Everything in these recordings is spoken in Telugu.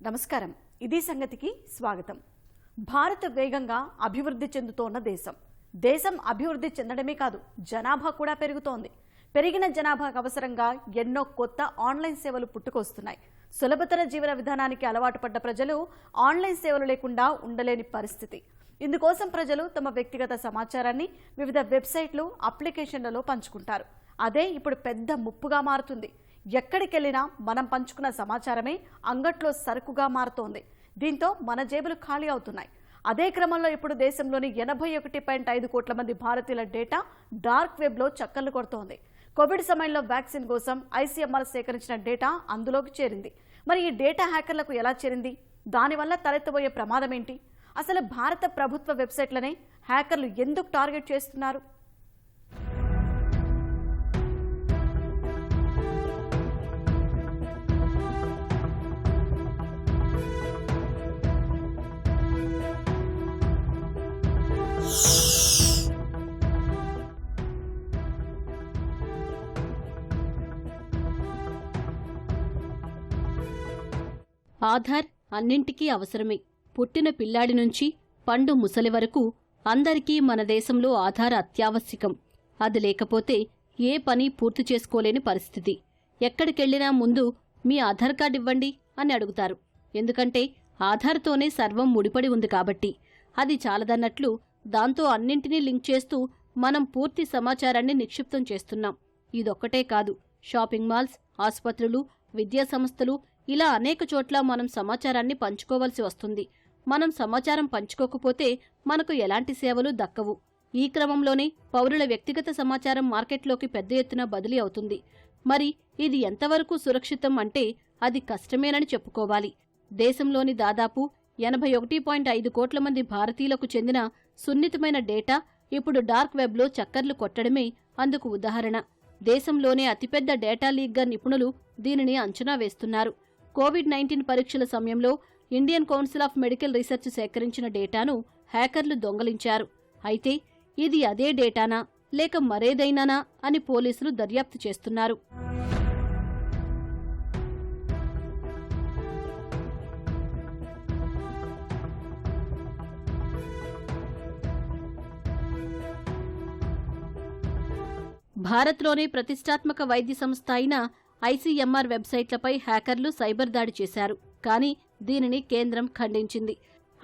నమస్కారం. ఇది సంగతికి స్వాగతం. భారత్ వేగంగా అభివృద్ధి చెందుతోన్న దేశం. దేశం అభివృద్ధి చెందడమే కాదు, జనాభా కూడా పెరుగుతోంది. పెరిగిన జనాభాకు అవసరంగా ఎన్నో కొత్త ఆన్లైన్ సేవలు పుట్టుకొస్తున్నాయి. సులభతర జీవన విధానానికి అలవాటు పడ్డ ప్రజలు ఆన్లైన్ సేవలు లేకుండా ఉండలేని పరిస్థితి. ఇందుకోసం ప్రజలు తమ వ్యక్తిగత సమాచారాన్ని వివిధ వెబ్సైట్లు, అప్లికేషన్లలో పంచుకుంటారు. అదే ఇప్పుడు పెద్ద ముప్పుగా మారుతుంది. ఎక్కడికెళ్లినా మనం పంచుకున్న సమాచారమే అంగట్లో సరుకుగా మారుతోంది. దీంతో మన జేబులు ఖాళీ అవుతున్నాయి. అదే క్రమంలో ఇప్పుడు దేశంలోని 81.5 కోట్ల మంది భారతీయుల డేటా డార్క్ వెబ్లో చక్కర్లు కొడుతోంది. కోవిడ్ సమయంలో వ్యాక్సిన్ కోసం ICMR సేకరించిన డేటా అందులోకి చేరింది. మరి ఈ డేటా హ్యాకర్లకు ఎలా చేరింది? దానివల్ల తలెత్తబోయే ప్రమాదం ఏంటి? అసలు భారత ప్రభుత్వ వెబ్సైట్లనే హ్యాకర్లు ఎందుకు టార్గెట్ చేస్తున్నారు? ఆధార్ అన్నింటికీ అవసరమే. పుట్టిన పిల్లాడి నుంచి పండు ముసలి వరకు అందరికీ మన దేశంలో ఆధార్ అత్యావశ్యకం. అది లేకపోతే ఏ పని పూర్తి చేసుకోలేని పరిస్థితి. ఎక్కడికెళ్లినా ముందు మీ ఆధార్ కార్డు ఇవ్వండి అని అడుగుతారు. ఎందుకంటే ఆధార్తోనే సర్వం ముడిపడి ఉంది కాబట్టి. అది చాలదన్నట్లు దాంతో అన్నింటినీ లింక్ చేస్తూ మనం పూర్తి సమాచారాన్ని నిక్షిప్తం చేస్తున్నాం. ఇదొక్కటే కాదు, షాపింగ్ మాల్స్, ఆసుపత్రులు, విద్యా సంస్థలు ఇలా అనేక చోట్ల మనం సమాచారాన్ని పంచుకోవలసి వస్తుంది. మనం సమాచారం పంచుకోకపోతే మనకు ఎలాంటి సేవలు దక్కవు. ఈ క్రమంలోనే పౌరుల వ్యక్తిగత సమాచారం మార్కెట్లోకి పెద్ద ఎత్తున బదిలీ అవుతుంది. మరి ఇది ఎంతవరకు సురక్షితం అంటే అది కష్టమేనని చెప్పుకోవాలి. దేశంలోని దాదాపు 81.5 కోట్ల మంది భారతీయులకు చెందిన సున్నితమైన డేటా ఇప్పుడు డార్క్ వెబ్లో చక్కర్లు కొట్టడమే అందుకు ఉదాహరణ. దేశంలోనే అతిపెద్ద డేటా లీక్గా నిపుణులు దీనిని అంచనా వేస్తున్నారు. కోవిడ్-19 పరీక్షల సమయంలో Indian council of medical research సేకరించిన డేటాను హ్యాకర్లు దొంగలించారు. అయితే ఇది అదే డేటానా లేక మరేదైనానా అని పోలీసులు దర్యాప్తు చేస్తున్నారు. భారత్లోనే ప్రతిష్టాత్మక వైద్య సంస్థ అయిన ICMR వెబ్సైట్లపై హ్యాకర్లు సైబర్ దాడి చేశారు. కానీ దీనిని కేంద్రం ఖండించింది.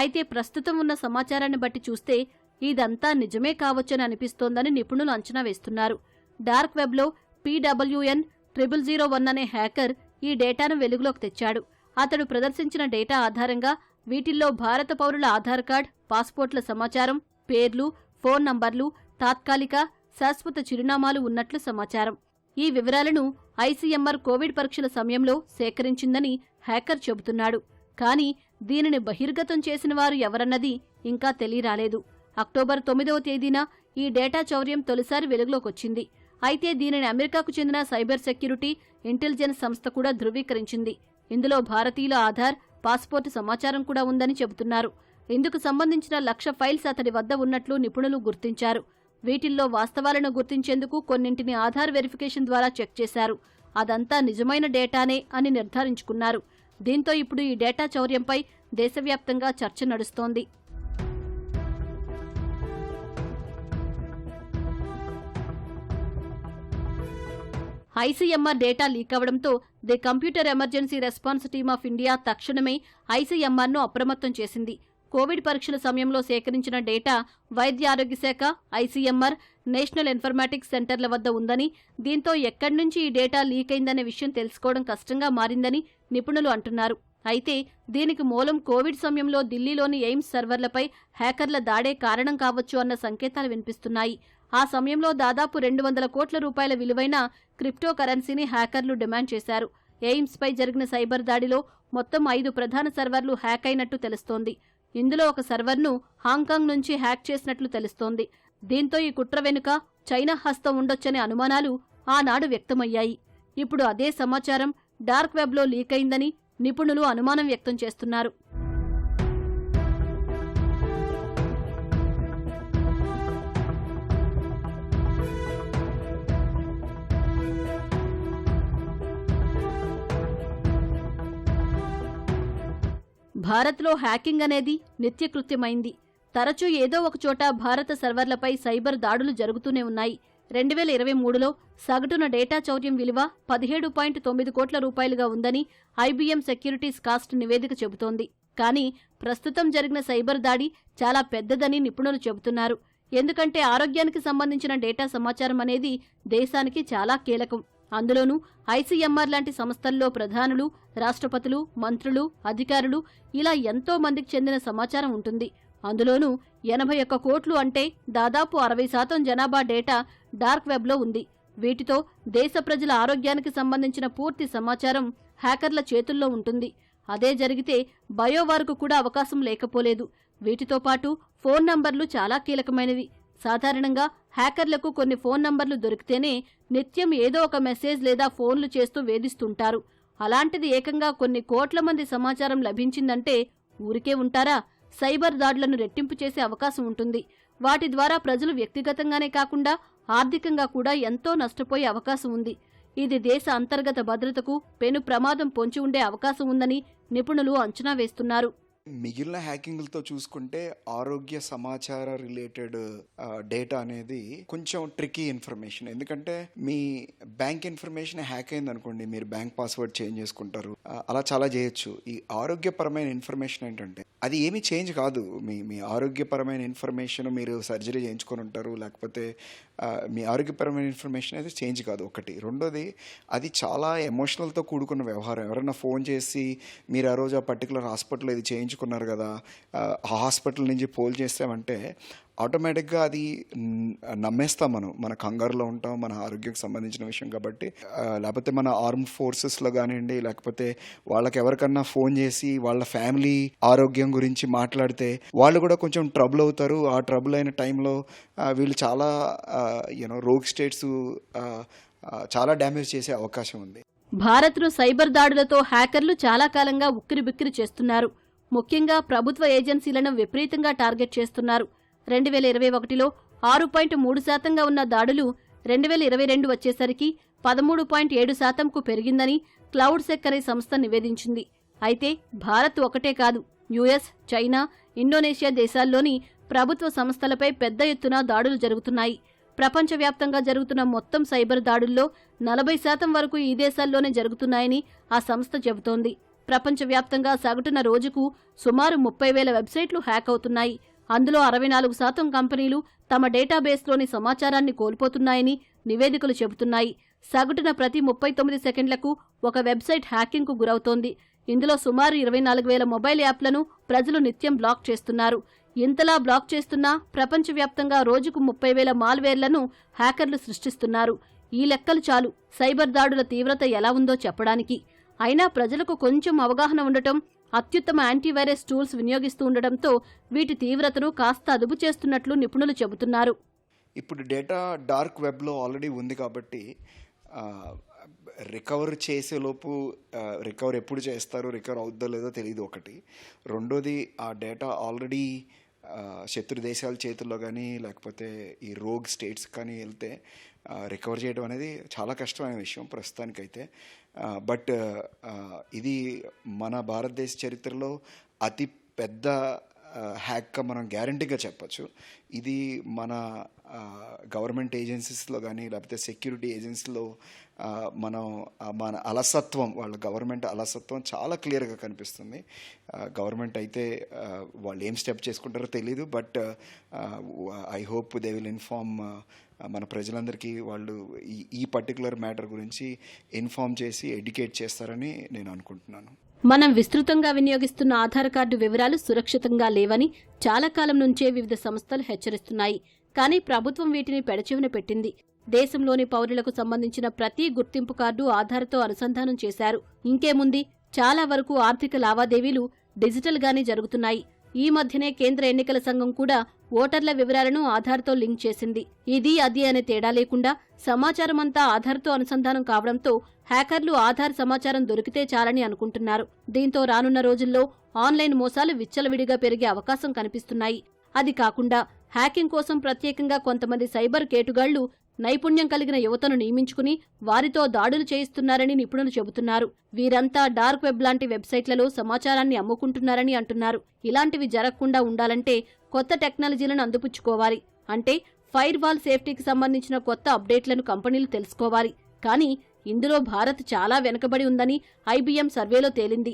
అయితే ప్రస్తుతం ఉన్న సమాచారాన్ని బట్టి చూస్తే ఇదంతా నిజమే కావచ్చని అనిపిస్తోందని నిపుణులు అంచనా వేస్తున్నారు. డార్క్ వెబ్లో PWN0001 అనే హ్యాకర్ ఈ డేటాను వెలుగులోకి తెచ్చాడు. అతడు ప్రదర్శించిన డేటా ఆధారంగా వీటిల్లో భారత పౌరుల ఆధార్ కార్డ్, పాస్పోర్ట్ల సమాచారం, పేర్లు, ఫోన్ నంబర్లు, తాత్కాలిక, శాశ్వత చిరునామాలు ఉన్నట్లు సమాచారం. ఈ వివరాలను ICMR కోవిడ్ పరీక్షల సమయంలో సేకరించిందని హ్యాకర్ చెబుతున్నాడు. కానీ దీనిని బహిర్గతం చేసిన వారు ఎవరన్నది ఇంకా తెలియరాలేదు. అక్టోబర్ 9వ తేదీన ఈ డేటా చౌర్యం తొలిసారి వెలుగులోకొచ్చింది. అయితే దీనిని అమెరికాకు చెందిన సైబర్ సెక్యూరిటీ ఇంటెలిజెన్స్ సంస్థ కూడా ధృవీకరించింది. ఇందులో భారతీయుల ఆధార్, పాస్పోర్టు సమాచారం కూడా ఉందని చెబుతున్నారు. ఇందుకు సంబంధించిన 1,00,000 ఫైల్స్ అతడి వద్ద ఉన్నట్లు నిపుణులు గుర్తించారు. వీటిల్లో వాస్తవాలను గుర్తించేందుకు కొన్నింటిని ఆధార్ వెరిఫికేషన్ ద్వారా చెక్ చేశారు. అదంతా నిజమైన డేటానే అని నిర్ధారించుకున్నారు. దీంతో ఇప్పుడు ఈ డేటా చౌర్యంపై దేశవ్యాప్తంగా చర్చ నడుస్తోంది. ICMR డేటా లీక్ అవడంతో the computer emergency response team of India తక్షణమే ICMRను అప్రమత్తం చేసింది. కోవిడ్ పరీక్షల సమయంలో సేకరించిన డేటా వైద్య ఆరోగ్య శాఖ, ICMR, నేషనల్ ఇన్ఫర్మాటిక్స్ సెంటర్ల వద్ద ఉందని, దీంతో ఎక్కడి నుంచి ఈ డేటా లీక్ అయిందనే విషయం తెలుసుకోవడం కష్టంగా మారిందని నిపుణులు అంటున్నారు. అయితే దీనికి మూలం కోవిడ్ సమయంలో ఢిల్లీలోని ఎయిమ్స్ సర్వర్లపై హ్యాకర్ల దాడే కారణం కావచ్చు అన్న సంకేతాలు వినిపిస్తున్నాయి. ఆ సమయంలో దాదాపు 200 కోట్ల రూపాయల విలువైన క్రిప్టో కరెన్సీని హ్యాకర్లు డిమాండ్ చేశారు. ఎయిమ్స్పై జరిగిన సైబర్ దాడిలో మొత్తం 5 ప్రధాన సర్వర్లు హ్యాక్ అయినట్టు తెలుస్తోంది. ఇందులో ఒక సర్వర్ను హాంకాంగ్ నుంచి హ్యాక్ చేసినట్లు తెలుస్తోంది. దీంతో ఈ కుట్ర వెనుక చైనా హస్తం ఉండొచ్చనే అనుమానాలు ఆనాడు వ్యక్తమయ్యాయి. ఇప్పుడు అదే సమాచారం డార్క్ వెబ్లో లీక్ అయిందని నిపుణులు అనుమానం వ్యక్తం చేస్తున్నారు. భారత్లో హ్యాకింగ్ అనేది నిత్యకృత్యమైంది. తరచూ ఏదో ఒకచోట భారత సర్వర్లపై సైబర్ దాడులు జరుగుతూనే ఉన్నాయి. 2023లో సగటున డేటా చౌర్యం విలువ 17.9 కోట్ల రూపాయలుగా ఉందని ఐబీఎం సెక్యూరిటీస్ కాస్ట్ నివేదిక చెబుతోంది. కానీ ప్రస్తుతం జరిగిన సైబర్ దాడి చాలా పెద్దదని నిపుణులు చెబుతున్నారు. ఎందుకంటే ఆరోగ్యానికి సంబంధించిన డేటా సమాచారం అనేది దేశానికి చాలా కీలకం. అందులోనూ ఐసీఎంఆర్ లాంటి సంస్థల్లో ప్రధానులు, రాష్ట్రపతులు, మంత్రులు, అధికారులు ఇలా ఎంతో మందికి చెందిన సమాచారం ఉంటుంది. అందులోనూ 81 కోట్లు అంటే దాదాపు 60% జనాభా డేటా డార్క్ వెబ్లో ఉంది. వీటితో దేశ ప్రజల ఆరోగ్యానికి సంబంధించిన పూర్తి సమాచారం హ్యాకర్ల చేతుల్లో ఉంటుంది. అదే జరిగితే బయోవార్కు కూడా అవకాశం లేకపోలేదు. వీటితో పాటు ఫోన్ నంబర్లు చాలా కీలకమైనవి. సాధారణంగా హ్యాకర్లకు కొన్ని ఫోన్ నంబర్లు దొరికితేనే నిత్యం ఏదో ఒక మెసేజ్ లేదా ఫోన్లు చేస్తూ వేధిస్తుంటారు. అలాంటిది ఏకంగా కొన్ని కోట్ల మంది సమాచారం లభించిందంటే ఊరికే ఉంటారా? సైబర్ దాడులను రెట్టింపు చేసే అవకాశం ఉంటుంది. వాటి ద్వారా ప్రజలు వ్యక్తిగతంగానే కాకుండా ఆర్థికంగా కూడా ఎంతో నష్టపోయే అవకాశం ఉంది. ఇది దేశ అంతర్గత భద్రతకు పెను ప్రమాదం పొంచి ఉండే అవకాశం ఉందని నిపుణులు అంచనా వేస్తున్నారు. మిగిలిన హ్యాకింగ్లతో చూసుకుంటే ఆరోగ్య సమాచార రిలేటెడ్ డేటా అనేది కొంచెం ట్రికీ ఇన్ఫర్మేషన్. ఎందుకంటే మీ బ్యాంక్ ఇన్ఫర్మేషన్ హ్యాక్ అయింది అనుకోండి, మీరు బ్యాంక్ పాస్వర్డ్ చేంజ్ చేసుకుంటారు, అలా చాలా చేయొచ్చు. ఈ ఆరోగ్యపరమైన ఇన్ఫర్మేషన్ ఏంటంటే అది ఏమీ చేంజ్ కాదు. మీ ఆరోగ్యపరమైన ఇన్ఫర్మేషన్ మీరు సర్జరీ చేయించుకొని ఉంటారు, లేకపోతే మీ ఆరోగ్యపరమైన ఇన్ఫర్మేషన్ అయితే చేంజ్ కాదు. ఒకటి. రెండోది, అది చాలా ఎమోషనల్తో కూడుకున్న వ్యవహారం. ఎవరైనా ఫోన్ చేసి మీరు ఆ రోజు ఆ పర్టికులర్ హాస్పిటల్ ఇది చేయించుకున్నారు కదా, ఆ హాస్పిటల్ నుంచి పోల్ చేస్తామంటే ఆటోమేటిక్గా అది నమ్మేస్తాం. మన కంగారులో ఉంటాం, మన ఆరోగ్యానికి సంబంధించిన విషయం కాబట్టి. లేకపోతే మన ఆర్మ్ ఫోర్సెస్లో కానివ్వండి, లేకపోతే వాళ్ళకి ఎవరికన్నా ఫోన్ చేసి వాళ్ళ ఫ్యామిలీ ఆరోగ్యం గురించి మాట్లాడితే వాళ్ళు కూడా కొంచెం ట్రబుల్ అవుతారు. ఆ ట్రబుల్ అయిన టైంలో వీళ్ళు చాలా రోగ్ స్టేట్స్ చాలా డ్యామేజ్ చేసే అవకాశం ఉంది. భారత్ను సైబర్ దాడులతో హ్యాకర్లు చాలా కాలంగా ఉక్కిరిబిక్కిరి చేస్తున్నారు. ముఖ్యంగా ప్రభుత్వ ఏజెన్సీలను విపరీతంగా టార్గెట్ చేస్తున్నారు. 2021లో 6.3% ఉన్న దాడులు 2022 వచ్చేసరికి 13.7%కు పెరిగిందని క్లౌడ్ సెక్ అనే సంస్థ నివేదించింది. అయితే భారత్ ఒకటే కాదు, యుఎస్, చైనా, ఇండోనేషియా దేశాల్లోని ప్రభుత్వ సంస్థలపై పెద్ద ఎత్తున దాడులు జరుగుతున్నాయి. ప్రపంచవ్యాప్తంగా జరుగుతున్న మొత్తం సైబర్ దాడుల్లో 40% వరకు ఈ దేశాల్లోనే జరుగుతున్నాయని ఆ సంస్థ చెబుతోంది. ప్రపంచవ్యాప్తంగా సగటున రోజుకు సుమారు 30,000 వెబ్సైట్లు హ్యాక్ అవుతున్నాయి. అందులో 64% కంపెనీలు తమ డేటాబేస్లోని సమాచారాన్ని కోల్పోతున్నాయని నివేదికలు చెబుతున్నాయి. సగటున ప్రతి 39 సెకండ్లకు ఒక వెబ్సైట్ హ్యాకింగ్కు గురవుతోంది. ఇందులో సుమారు 24,000 మొబైల్ యాప్లను ప్రజలు నిత్యం బ్లాక్ చేస్తున్నారు. ఇంతలా బ్లాక్ చేస్తున్నా ప్రపంచవ్యాప్తంగా రోజుకు 30,000 మాల్వేర్లను హ్యాకర్లు సృష్టిస్తున్నారు. ఈ లెక్కలు చాలు సైబర్ దాడుల తీవ్రత ఎలా ఉందో చెప్పడానికి. అయినా ప్రజలకు కొంచెం అవగాహన ఉండటం, అత్యుత్తమ యాంటీవైరస్ టూల్స్ వినియోగిస్తూ ఉండటంతో వీటి తీవ్రతను కాస్త అదుపు చేస్తున్నట్లు నిపుణులు చెబుతున్నారు. ఇప్పుడు డేటా డార్క్ వెబ్లో ఆల్రెడీ ఉంది కాబట్టి రికవర్ చేసేలోపు రికవర్ ఎప్పుడు చేస్తారు, రికవర్ అవుద్దో లేదో తెలియదు. ఒకటి. రెండోది, ఆ డేటా ఆల్రెడీ శత్రు దేశాల చేతుల్లో కానీ లేకపోతే ఈ రోగ్ స్టేట్స్ కానీ వెళ్తే రికవర్ చేయడం అనేది చాలా కష్టమైన విషయం ప్రస్తుతానికైతే. బట్ ఇది మన భారతదేశ చరిత్రలో అతి పెద్ద హ్యాక్గా మనం గ్యారంటీగా చెప్పచ్చు. ఇది మన గవర్నమెంట్ ఏజెన్సీస్లో కానీ లేకపోతే సెక్యూరిటీ ఏజెన్సీలో మన అలసత్వం, వాళ్ళ గవర్నమెంట్ అలసత్వం చాలా క్లియర్గా కనిపిస్తుంది. గవర్నమెంట్ అయితే వాళ్ళు ఏం స్టెప్ చేసుకుంటారో తెలీదు. But I hope they will inform మన ప్రజలందరికీ వాళ్ళు ఈ పర్టికులర్ మ్యాటర్ గురించి ఇన్ఫార్మ్ చేసి ఎడ్యుకేట్ చేస్తారని నేను అనుకుంటున్నాను. మనం విస్తృతంగా వినియోగిస్తున్న ఆధార్ కార్డు వివరాలు సురక్షితంగా లేవని చాలా కాలం నుంచే వివిధ సంస్థలు హెచ్చరిస్తున్నాయి. కానీ ప్రభుత్వం వీటిని పెడచెవిన పెట్టింది. దేశంలోని పౌరులకు సంబంధించిన ప్రతి గుర్తింపు కార్డు ఆధార్తో అనుసంధానం చేశారు. ఇంకేముంది, చాలా వరకు ఆర్థిక లావాదేవీలు డిజిటల్గానే జరుగుతున్నాయి. ఈ మధ్యనే కేంద్ర ఎన్నికల సంఘం కూడా ఓటర్ల వివరాలను ఆధార్తో లింక్ చేసింది. ఇది అది అనే తేడా లేకుండా సమాచారమంతా ఆధార్తో అనుసంధానం కావడంతో హ్యాకర్లు ఆధార్ సమాచారం దొరికితే చాలని అనుకుంటున్నారు. దీంతో రానున్న రోజుల్లో ఆన్లైన్ మోసాలు విచ్చలవిడిగా పెరిగే అవకాశం కనిపిస్తున్నాయి. అది కాకుండా హ్యాకింగ్ కోసం ప్రత్యేకంగా కొంతమంది సైబర్ కేటుగాళ్లు నైపుణ్యం కలిగిన యువతను నియమించుకుని వారితో దాడులు చేయిస్తున్నారని నిపుణులు చెబుతున్నారు. వీరంతా డార్క్ వెబ్ లాంటి వెబ్సైట్లలో సమాచారాన్ని అమ్ముకుంటున్నారని అంటున్నారు. ఇలాంటివి జరగకుండా ఉండాలంటే కొత్త టెక్నాలజీలను అందిపుచ్చుకోవాలి. అంటే ఫైర్ వాల్ సేఫ్టీకి సంబంధించిన కొత్త అప్డేట్లను కంపెనీలు తెలుసుకోవాలి. కానీ ఇందులో భారత్ చాలా వెనుకబడి ఉందని IBM సర్వేలో తేలింది.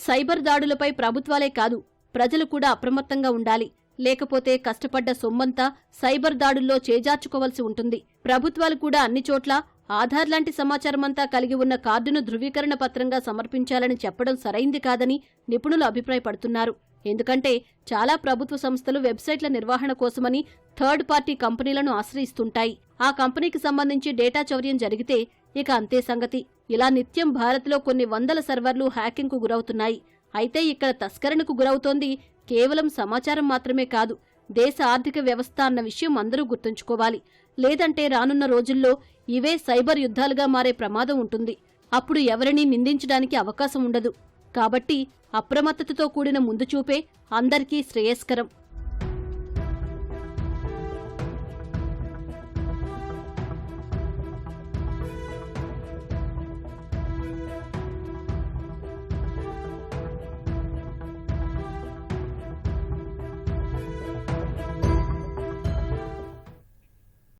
సైబర్ దాడులపై ప్రభుత్వాలే కాదు, ప్రజలు కూడా అప్రమత్తంగా ఉండాలి. లేకపోతే కష్టపడ్డ సొమ్మంతా సైబర్ దాడుల్లో చేజార్చుకోవలసి ఉంటుంది. ప్రభుత్వాలు కూడా అన్ని చోట్ల ఆధార్ లాంటి సమాచారమంతా కలిగి ఉన్న కార్డును ధృవీకరణ పత్రంగా సమర్పించాలని చెప్పడం సరైంది కాదని నిపుణులు అభిప్రాయపడుతున్నారు. ఎందుకంటే చాలా ప్రభుత్వ సంస్థలు వెబ్సైట్ల నిర్వహణ కోసమని థర్డ్ పార్టీ కంపెనీలను ఆశ్రయిస్తుంటాయి. ఆ కంపెనీకి సంబంధించి డేటా చౌర్యం జరిగితే ఇక అంతే సంగతి. ఇలా నిత్యం భారత్లో కొన్ని వందల సర్వర్లు హ్యాకింగ్కు గురవుతున్నాయి. అయితే ఇక్కడ తస్కరణకు గురవుతోంది కేవలం సమాచారం మాత్రమే కాదు, దేశ ఆర్థిక వ్యవస్థ అన్న విషయం అందరూ గుర్తుంచుకోవాలి. లేదంటే రానున్న రోజుల్లో ఇవే సైబర్ యుద్ధాలుగా మారే ప్రమాదం ఉంటుంది. అప్పుడు ఎవరినీ నిందించడానికి అవకాశం ఉండదు. కాబట్టి అప్రమత్తతతో కూడిన ముందుచూపే అందరికీ శ్రేయస్కరం.